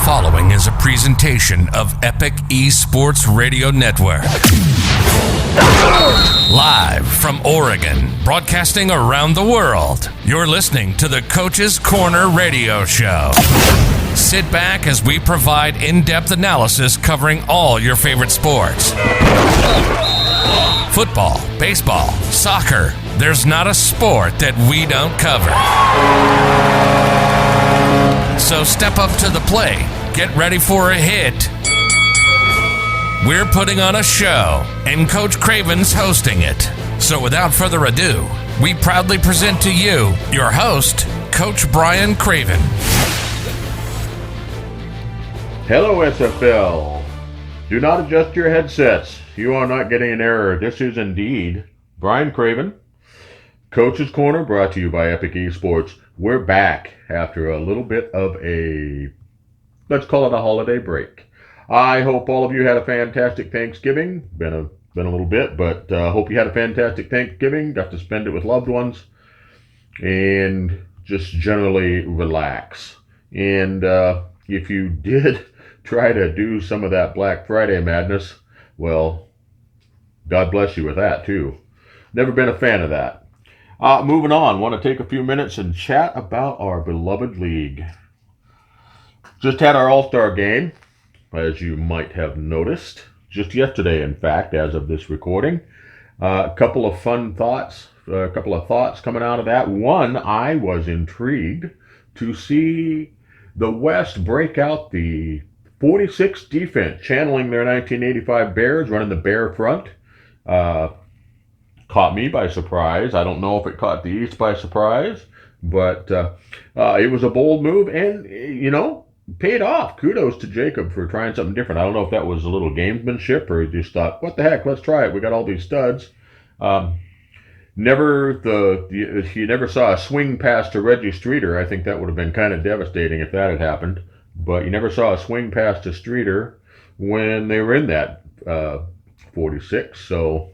following is a presentation of Epic eSports Radio Network. Live from Oregon, broadcasting around the world, you're listening to the Coach's Corner Radio Show. Sit back as we provide in-depth analysis covering all your favorite sports. Football, baseball, soccer. There's not a sport that we don't cover. So step up to the plate. Get ready for a hit. We're putting on a show, and Coach Craven's hosting it. So without further ado, we proudly present to you your host, Coach Brian Craven. Hello, SFL. Do not adjust your headsets. You are not getting an error. This is indeed Brian Craven. Coach's Corner, brought to you by Epic eSports. We're back after a little bit of a, let's call it a holiday break. I hope all of you had a fantastic Thanksgiving. Been a little bit, but hope you had a fantastic Thanksgiving. Got to spend it with loved ones and just generally relax. And if you did try to do some of that Black Friday madness, well, God bless you with that too. Never been a fan of that. Moving on, want to take a few minutes and chat about our beloved league. Just had our All-Star game, as you might have noticed, just yesterday, in fact, as of this recording. A couple of fun thoughts, a couple of thoughts coming out of that. One, I was intrigued to see the West break out the 46 defense, channeling their 1985 Bears, running the Bear front. Caught me by surprise. I don't know if it caught the East by surprise, but it was a bold move and, paid off. Kudos to Jacob for trying something different. I don't know if that was a little gamesmanship or he just thought, what the heck, let's try it. We got all these studs. You never saw a swing pass to Reggie Streeter. I think that would have been kind of devastating if that had happened. But you never saw a swing pass to Streeter when they were in that 46. So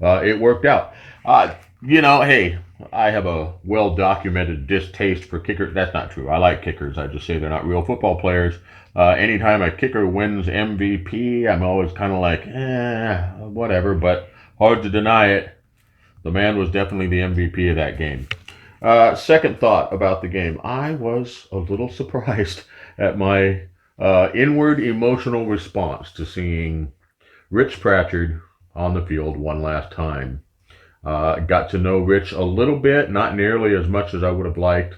it worked out. Hey, I have a well-documented distaste for kickers. That's not true. I like kickers. I just say they're not real football players. Anytime a kicker wins MVP, I'm always kind of like, whatever. But hard to deny it. The man was definitely the MVP of that game. Second thought about the game. I was a little surprised at my inward emotional response to seeing Rich Pratchard on the field one last time. Got to know Rich a little bit, not nearly as much as I would have liked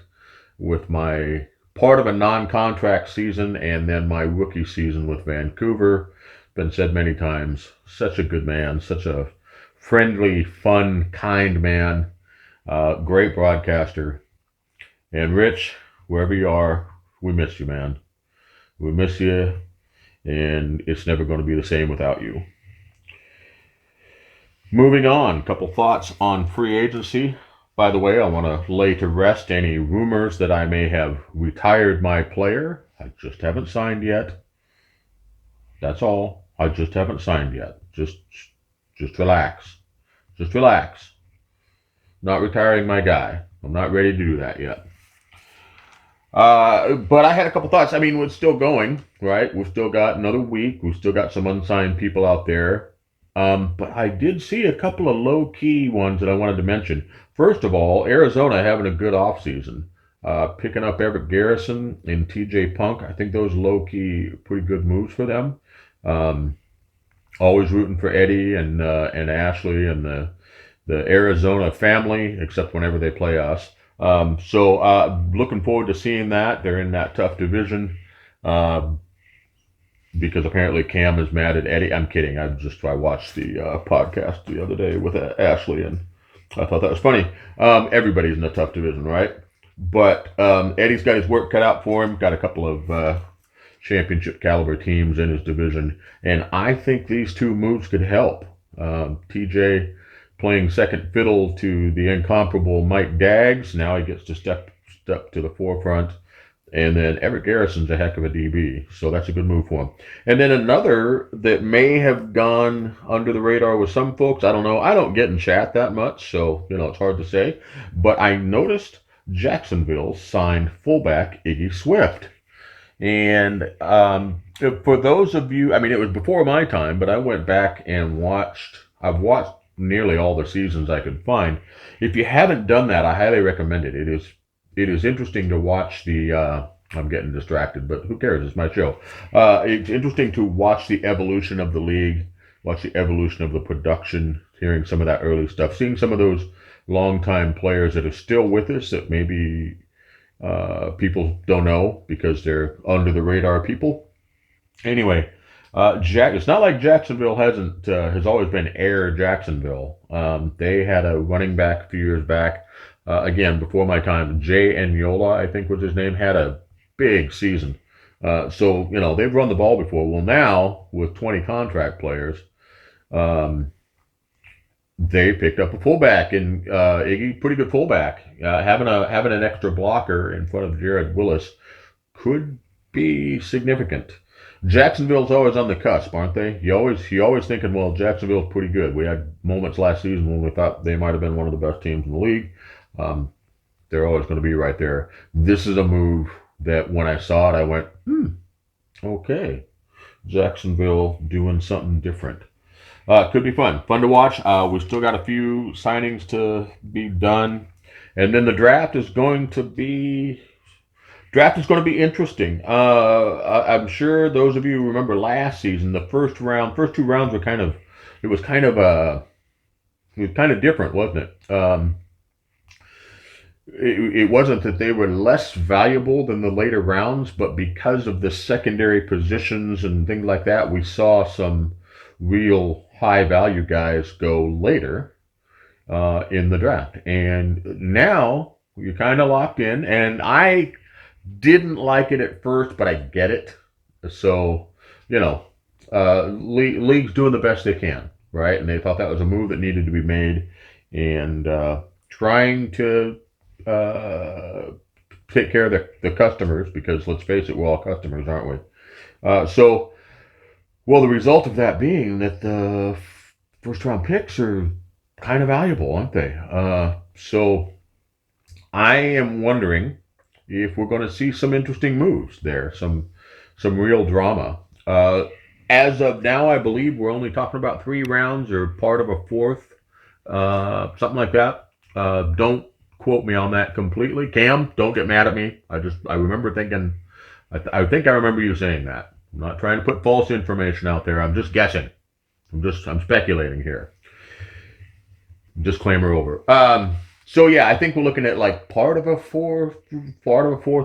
with my part of a non-contract season and then my rookie season with Vancouver. Been said many times, such a good man, such a friendly, fun, kind man, great broadcaster. And Rich, wherever you are, we miss you, man. We miss you, and it's never going to be the same without you. Moving on, a couple thoughts on free agency. By the way, I want to lay to rest any rumors that I may have retired my player. I just haven't signed yet. That's all. I just haven't signed yet. Just relax. Just relax. Not retiring my guy. I'm not ready to do that yet. But I had a couple thoughts. I mean, we're still going, right? We've still got another week. We've still got some unsigned people out there. But I did see a couple of low-key ones that I wanted to mention. First of all, Arizona having a good offseason. Picking up Everett Garrison and TJ Punk. I think those low-key pretty good moves for them. Always rooting for Eddie and Ashley and the Arizona family, except whenever they play us. So looking forward to seeing that. They're in that tough division. Because apparently Cam is mad at Eddie. I'm kidding. I watched the podcast the other day with Ashley, and I thought that was funny. Everybody's in a tough division, right? But Eddie's got his work cut out for him. Got a couple of championship caliber teams in his division, and I think these two moves could help. TJ playing second fiddle to the incomparable Mike Daggs. Now he gets to step to the forefront. And then Everett Garrison's a heck of a DB, so that's a good move for him. And then another that may have gone under the radar with some folks, I don't know. I don't get in chat that much, so, it's hard to say. But I noticed Jacksonville signed fullback Iggy Swift. And for those of you, I mean, it was before my time, but I went back and I've watched nearly all the seasons I could find. If you haven't done that, I highly recommend it. It is interesting to watch I'm getting distracted, but who cares? It's my show. It's interesting to watch the evolution of the league, watch the evolution of the production, hearing some of that early stuff, seeing some of those longtime players that are still with us that maybe people don't know because they're under the radar people. Anyway, it's not like Jacksonville has always been Air Jacksonville. They had a running back a few years back. Again, before my time, Jay Eniola, I think was his name, had a big season. So they've run the ball before. Well, now with 20 contract players, um, they picked up a fullback in Iggy, pretty good fullback. Having an extra blocker in front of Jared Willis could be significant. Jacksonville's always on the cusp, aren't they? You always thinking, well, Jacksonville's pretty good. We had moments last season when we thought they might have been one of the best teams in the league. They're always going to be right there. This is a move that when I saw it, I went, okay, Jacksonville doing something different. Could be fun to watch. We still got a few signings to be done, and then the draft is going to be interesting. I'm sure those of you who remember last season, the first two rounds were it was kind of different, wasn't it? It wasn't that they were less valuable than the later rounds, but because of the secondary positions and things like that, we saw some real high value guys go later in the draft. And now you're kind of locked in. And I didn't like it at first, but I get it. So, league's doing the best they can, right? And they thought that was a move that needed to be made. And trying to take care of the customers, because let's face it, we're all customers, aren't we? Well, the result of that being that the first round picks are kind of valuable, aren't they? So I am wondering if we're going to see some interesting moves there, some real drama. As of now, I believe we're only talking about 3 rounds or part of a fourth, something like that. Don't quote me on that completely. Cam, don't get mad at me. I remember thinking, I think I remember you saying that. I'm not trying to put false information out there. I'm just guessing. I'm speculating here. Disclaimer over. So yeah, I think we're looking at like part of a fourth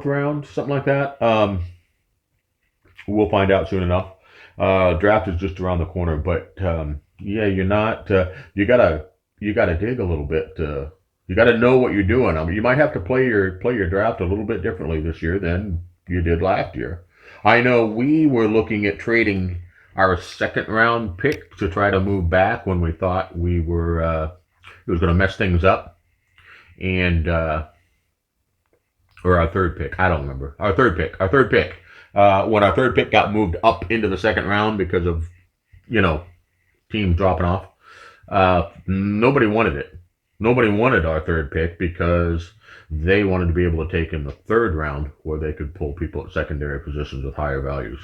round, something like that. We'll find out soon enough. Draft is just around the corner, but yeah, you're not. You gotta dig a little bit. You gotta know what you're doing. I mean, you might have to play your draft a little bit differently this year than you did last year. I know we were looking at trading our second round pick to try to move back when we thought we were it was going to mess things up, and or our third pick. I don't remember our third pick. When our third pick got moved up into the second round because of teams dropping off. Nobody wanted it. Nobody wanted our third pick because they wanted to be able to take in the third round where they could pull people at secondary positions with higher values.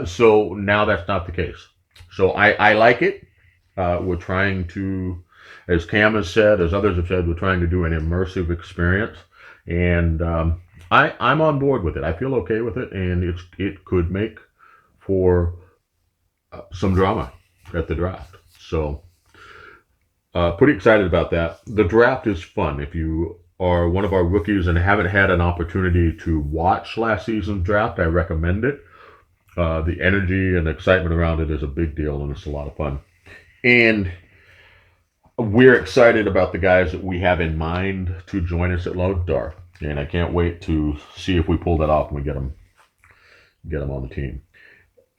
So now that's not the case. So I like it. We're trying to, as Cam has said, as others have said, we're trying to do an immersive experience. And I'm on board with it. I feel okay with it. And it could make for some drama at the draft. So pretty excited about that. The draft is fun. If you are one of our rookies and haven't had an opportunity to watch last season's draft, I recommend it. The energy and excitement around it is a big deal, and it's a lot of fun. And we're excited about the guys that we have in mind to join us at Lone Star. And I can't wait to see if we pull that off and we get them on the team.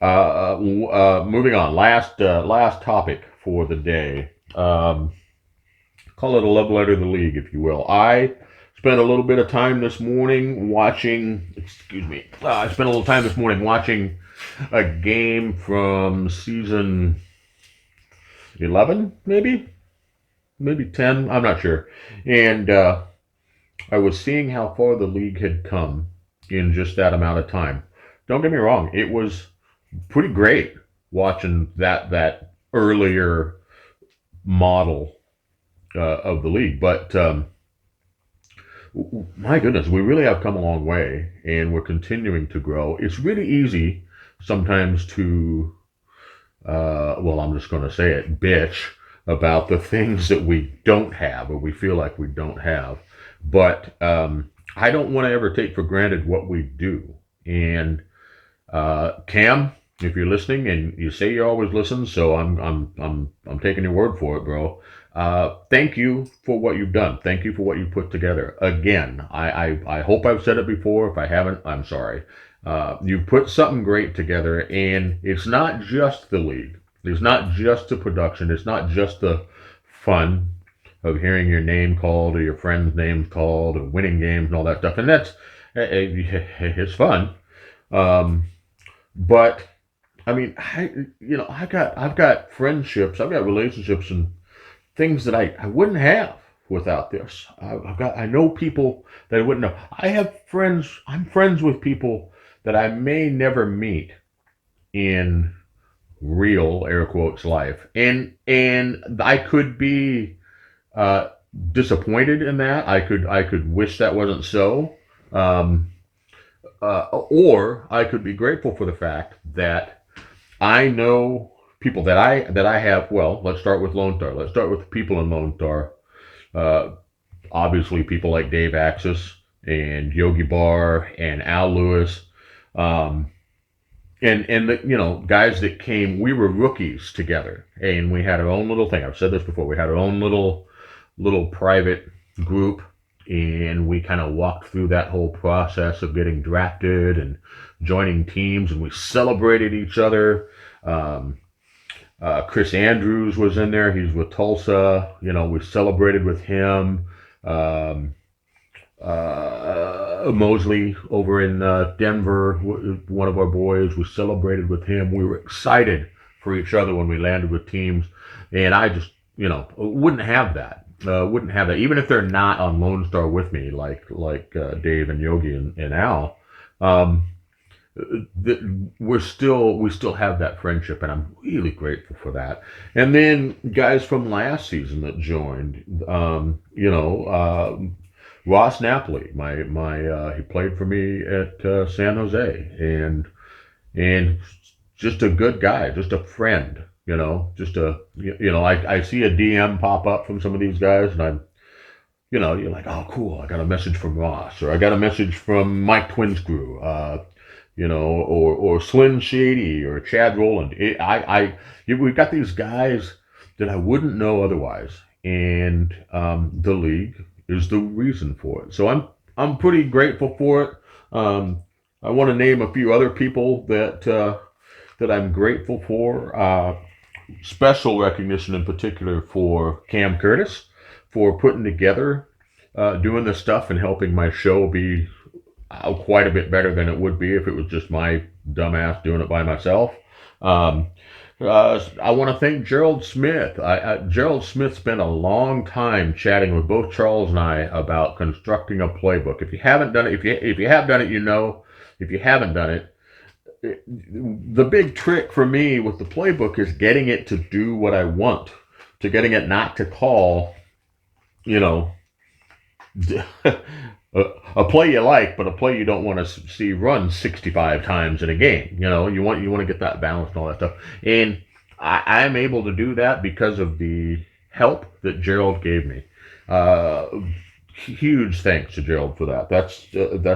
Moving on. Last topic for the day. Call it a love letter to the league, if you will. I spent a little bit of time this morning watching. I spent a little time this morning watching a game from season 11, maybe 10. I'm not sure. And I was seeing how far the league had come in just that amount of time. Don't get me wrong, it was pretty great watching that earlier model of the league. But my goodness, we really have come a long way, and we're continuing to grow. It's really easy sometimes to, well, I'm just going to say it, bitch about the things that we don't have or we feel like we don't have. But I don't want to ever take for granted what we do. And Cam, if you're listening, and you say you always listen, so I'm taking your word for it, bro. Thank you for what you've done. Thank you for what you put together. Again, I hope I've said it before. If I haven't, I'm sorry. You've put something great together, and it's not just the league. It's not just the production. It's not just the fun of hearing your name called or your friend's name called and winning games and all that stuff. And that's, it's fun. But I mean, I've got friendships, I've got relationships and things that I wouldn't have without this. I know people that I wouldn't know. I have friends, I'm friends with people that I may never meet in real air quotes life. And I could be disappointed in that. I could wish that wasn't so. Or I could be grateful for the fact that I know people that I have. Well, let's start with Lone Star. Let's start with the people in Lone Star. Uh, Obviously, people like Dave Axis and Yogi Bar and Al Lewis, um, and the guys that came. We were rookies together, and we had our own little thing. I've said this before. We had our own little private group, and we kind of walked through that whole process of getting drafted and joining teams, and we celebrated each other. Um, Chris Andrews was in there. He's with Tulsa. We celebrated with him. Um, Mosley over in Denver, one of our boys, we celebrated with him. We were excited for each other when we landed with teams, and I just, wouldn't have that. Wouldn't have that, even if they're not on Lone Star with me, like Dave and Yogi and Al. Um, we still have that friendship, and I'm really grateful for that. And then guys from last season that joined, Ross Napoli, my he played for me at San Jose, and just a good guy, just a friend, just I see a DM pop up from some of these guys, and you're like, oh, cool, I got a message from Ross, or I got a message from Mike Twinscrew, or Slim Shady, or Chad Rowland. We've got these guys that I wouldn't know otherwise, and the league is the reason for it. So I'm pretty grateful for it. I want to name a few other people that I'm grateful for. Special recognition in particular for Cam Curtis for putting together, doing this stuff and helping my show be quite a bit better than it would be if it was just my dumbass doing it by myself. I want to thank Gerald Smith. Gerald Smith spent a long time chatting with both Charles and I about constructing a playbook. If you haven't done it, if you have done it, If you haven't done it, the big trick for me with the playbook is getting it to do what I want, to getting it not to call, a play you like, but a play you don't want to see run 65 times in a game. You want to get that balance and all that stuff. And I'm able to do that because of the help that Gerald gave me. Huge thanks to Gerald for that. That's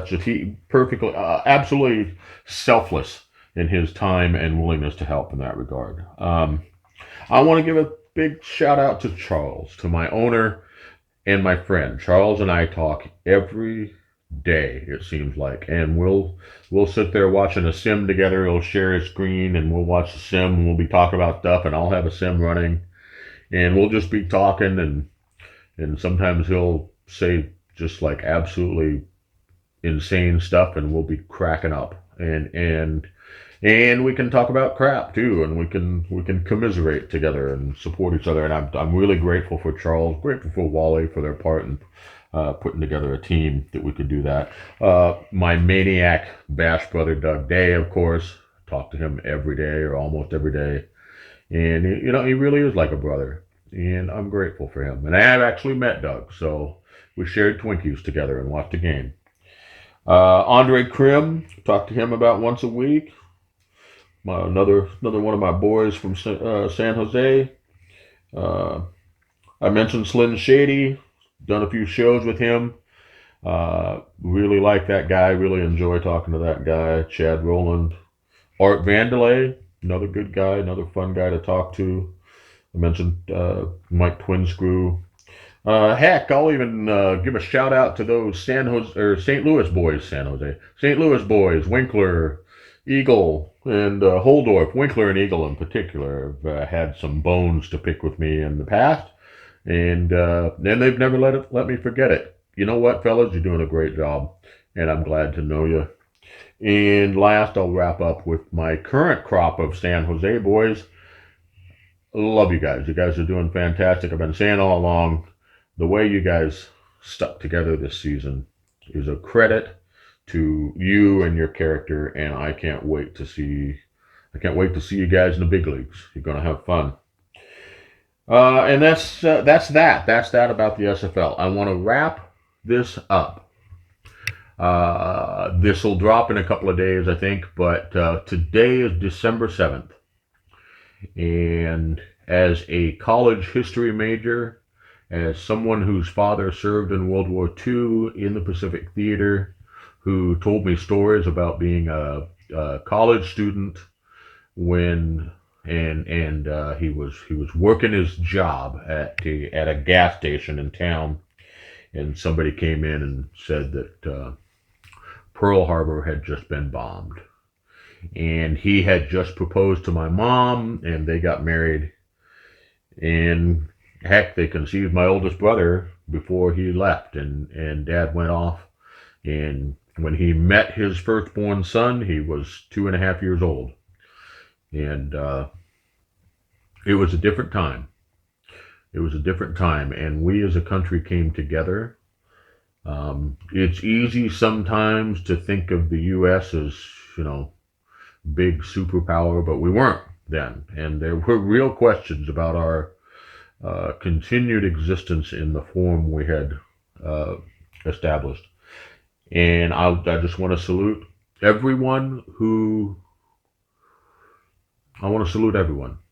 just he perfectly, absolutely selfless in his time and willingness to help in that regard. I want to give a big shout out to Charles, to my owner and my friend. Charles and I talk every day, it seems like, and we'll sit there watching a sim together. He'll share his screen and we'll watch the sim, and we'll be talking about stuff, and I'll have a sim running, and we'll just be talking, and sometimes he'll say just like absolutely insane stuff, and we'll be cracking up, and we can talk about crap too, and we can commiserate together and support each other. And I'm really grateful for Charles, grateful for Wally for their part, and putting together a team that we could do that. My maniac Bash brother, Doug Day, of course, talk to him every day or almost every day. And, he really is like a brother. And I'm grateful for him. And I have actually met Doug, so we shared Twinkies together and watched a game. Andre Krim, talk to him about once a week. Another one of my boys from San Jose. I mentioned Slim Shady, done a few shows with him. Really like that guy, really enjoy talking to that guy. Chad Rowland. Art Vandelay, another good guy, another fun guy to talk to. I mentioned Mike Twinscrew. Heck, I'll even give a shout out to those St. Louis boys, Winkler, Eagle, and Holdorf. Winkler and Eagle in particular have had some bones to pick with me in the past, and they've never let me forget it. You know what, fellas, you're doing a great job, and I'm glad to know you. And last, I'll wrap up with my current crop of San Jose boys. Love you guys. You guys are doing fantastic. I've been saying all along, the way you guys stuck together this season is a credit to you and your character, and I can't wait to see you guys in the big leagues. You're going to have fun. And that's that. That's that about the SFL. I want to wrap this up. This will drop in a couple of days, I think, but today is December 7th. And as a college history major, as someone whose father served in World War II in the Pacific Theater, who told me stories about being a college student when he was working his job at a gas station in town, and somebody came in and said that Pearl Harbor had just been bombed, and he had just proposed to my mom, and they got married, and heck, they conceived my oldest brother before he left, and Dad went off, and when he met his firstborn son, he was 2.5 years old, and it was a different time. It was a different time, and we as a country came together. It's easy sometimes to think of the U.S. as, big superpower, but we weren't then. And there were real questions about our continued existence in the form we had established. And I just want to salute everyone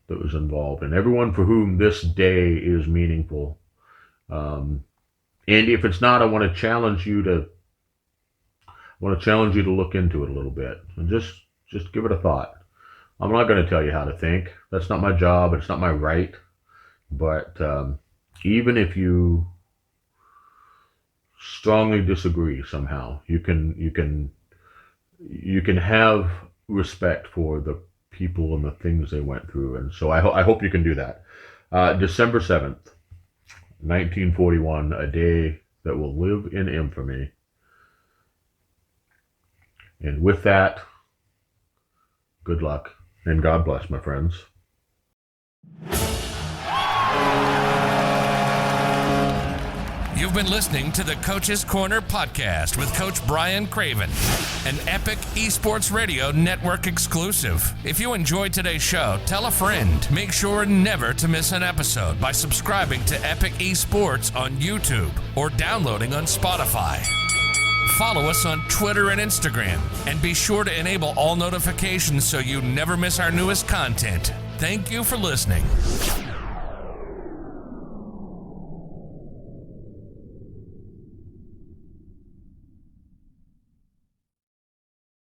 that was involved, and everyone for whom this day is meaningful. And if it's not, I want to challenge you to look into it a little bit and just give it a thought. I'm not going to tell you how to think. That's not my job. It's not my right. But even if you strongly disagree somehow, you can have respect for the people and the things they went through. And so I hope you can do that. December 7th. 1941, a day that will live in infamy. And with that, good luck and God bless, my friends. You've been listening to the Coach's Corner podcast with Coach Brian Craven, an Epic eSports Radio Network exclusive. If you enjoyed today's show, tell a friend. Make sure never to miss an episode by subscribing to Epic eSports on YouTube or downloading on Spotify. Follow us on Twitter and Instagram, and be sure to enable all notifications so you never miss our newest content. Thank you for listening.